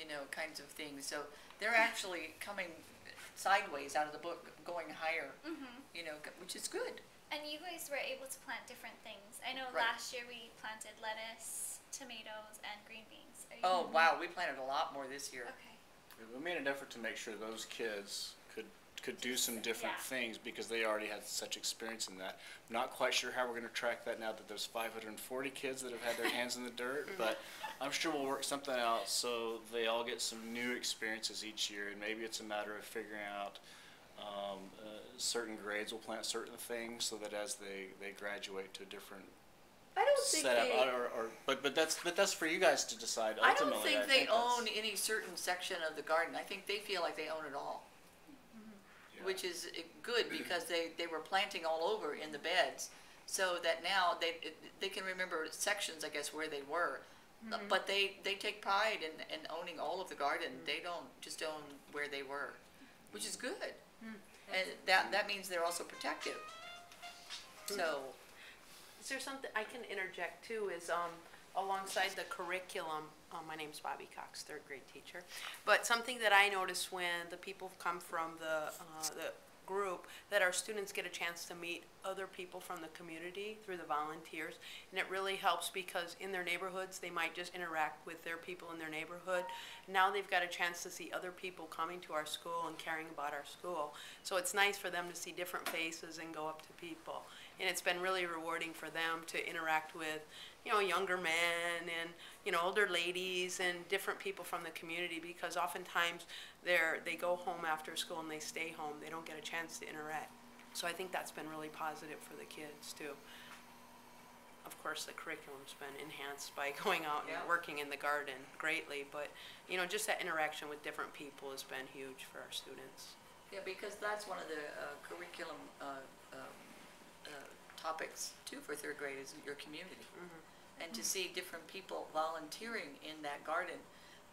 you know, kinds of things. So they're actually coming sideways out of the book, going higher, you know, which is good. And you guys were able to plant different things. I know last year we planted lettuce, tomatoes, and green beans. Oh, wow, we planted a lot more this year. Okay. We made an effort to make sure those kids could do some different things because they already had such experience in that. I'm not quite sure how we're going to track that now that there's 540 kids that have had their hands in the dirt, but I'm sure we'll work something out so they all get some new experiences each year, and maybe it's a matter of figuring out certain grades will plant certain things so that as they graduate to a different setup, but that's for you guys to decide. Ultimately, I don't think they own any certain section of the garden. I think they feel like they own it all. Which is good because they were planting all over in the beds, so that now they can remember sections, I guess, where they were. But they take pride in owning all of the garden. They don't just own where they were, which is good. And that means they're also protective. So, is there something I can interject too? Is alongside the curriculum, my name's Bobby Cox, third grade teacher. But something that I notice when the people come from the group, that our students get a chance to meet other people from the community through the volunteers. And it really helps because in their neighborhoods, they might just interact with their people in their neighborhood. Now they've got a chance to see other people coming to our school and caring about our school. So it's nice for them to see different faces and go up to people. And it's been really rewarding for them to interact with, you know, younger men and, you know, older ladies and different people from the community, because oftentimes they go home after school and they stay home. They don't get a chance to interact. So I think that's been really positive for the kids too. Of course, the curriculum's been enhanced by going out and working in the garden greatly, but, you know, just that interaction with different people has been huge for our students. yeah, because that's one of the curriculum topics too for third grade is your community, and to see different people volunteering in that garden,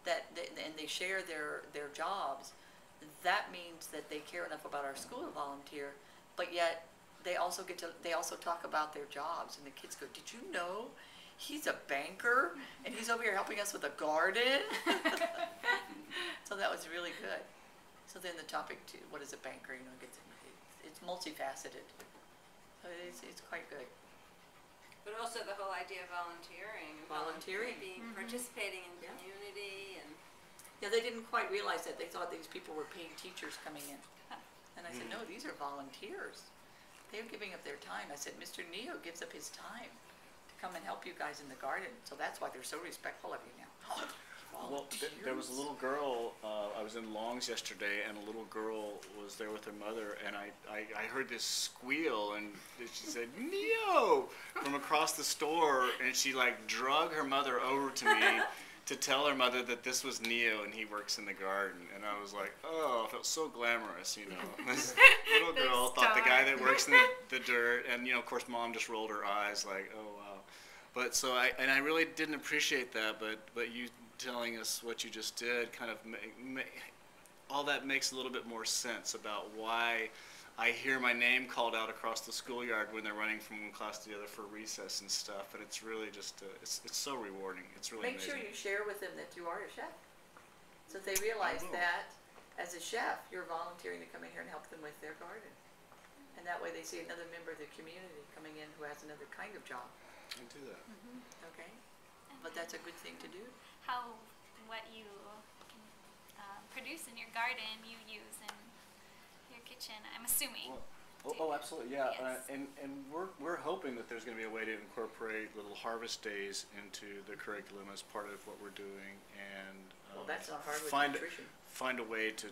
and they share their jobs. That means that they care enough about our school to volunteer, but yet they also talk about their jobs, and the kids go, "Did you know he's a banker and he's over here helping us with a garden?" So that was really good. So then the topic too, what is a banker? You know, it's multifaceted. So it's quite good. But also the whole idea of volunteering. Participating in the community. And yeah, they didn't quite realize that. They thought these people were paid teachers coming in. And I said, no, these are volunteers. They're giving up their time. I said, Mr. Nio gives up his time to come and help you guys in the garden. So that's why they're so respectful of you now. Well, there was a little girl, I was in Long's yesterday, and a little girl was there with her mother, and I heard this squeal, and she said, "Nio!" from across the store, and she like drug her mother over to me to tell her mother that this was Nio and he works in the garden. And I was like, oh, it felt so glamorous, you know. This little girl thought the guy that works in the dirt, and, you know, of course, Mom just rolled her eyes like, oh, wow. But so I really didn't appreciate that, but you telling us what you just did kind of all that makes a little bit more sense about why I hear my name called out across the schoolyard when they're running from one class to the other for recess and stuff, and it's really just it's so rewarding. It's really Make amazing. sure you share with them that you are a chef, so they realize that as a chef you're volunteering to come in here and help them with their garden, and that way they see another member of the community coming in who has another kind of job. I do that. Okay, but that's a good thing to do. What you produce in your garden you use in your kitchen, I'm assuming. Oh, absolutely, yeah. Yes. And we're hoping that there's going to be a way to incorporate little harvest days into the curriculum as part of what we're doing, and Well, that's not hard with nutrition. Find a way to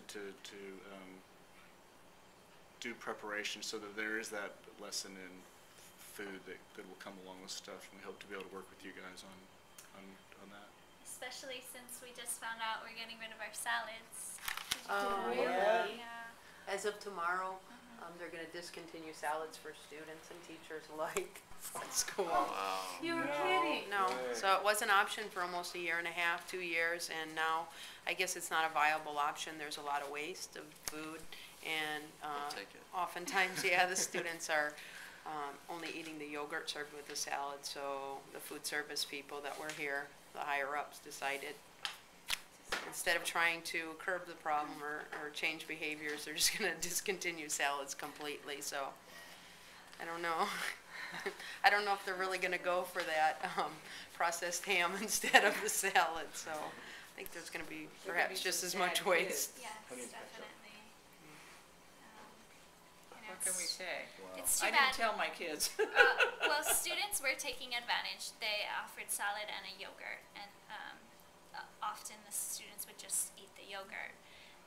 do preparation so that there is that lesson in food that will come along with stuff, and we hope to be able to work with you guys on that. Especially since we just found out we're getting rid of our salads. Oh, really? yeah. As of tomorrow, they're going to discontinue salads for students and teachers alike at school. Wow. You were kidding. No. So it was an option for almost a year and a half, 2 years, and now I guess it's not a viable option. There's a lot of waste of food, and oftentimes, the students are only eating the yogurt served with the salad, so the food service people that were here, the higher-ups, decided instead of trying to curb the problem or change behaviors, they're just gonna discontinue salads completely, so, I don't know. I don't know if they're really gonna go for that, processed ham instead of the salad, so I think there's gonna be There could perhaps be just some as much sad waste. Yes, Honey badger. definitely. What can we say? It's too I bad. didn't tell my kids. Well, students were taking advantage. They offered salad and a yogurt, and often the students would just eat the yogurt.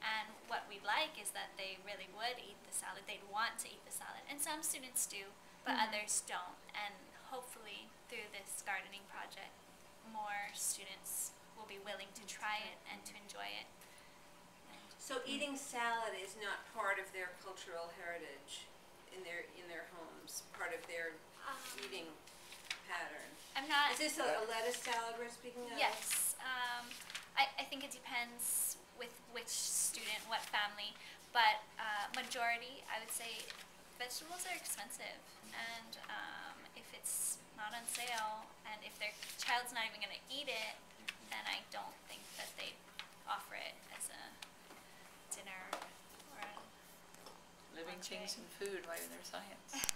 And what we like is that they really would eat the salad. They'd want to eat the salad, and some students do, but others don't. And hopefully, through this gardening project, more students will be willing to try it and to enjoy it. So eating salad is not part of their cultural heritage in their homes, part of their eating pattern. I'm not. Is this a lettuce salad we're speaking of? Yes. I think it depends with which student, what family, but majority, I would say, vegetables are expensive, and if it's not on sale, and if their child's not even going to eat it, then I don't think that they offer it as a dinner or a Living things in food, why isn't there science?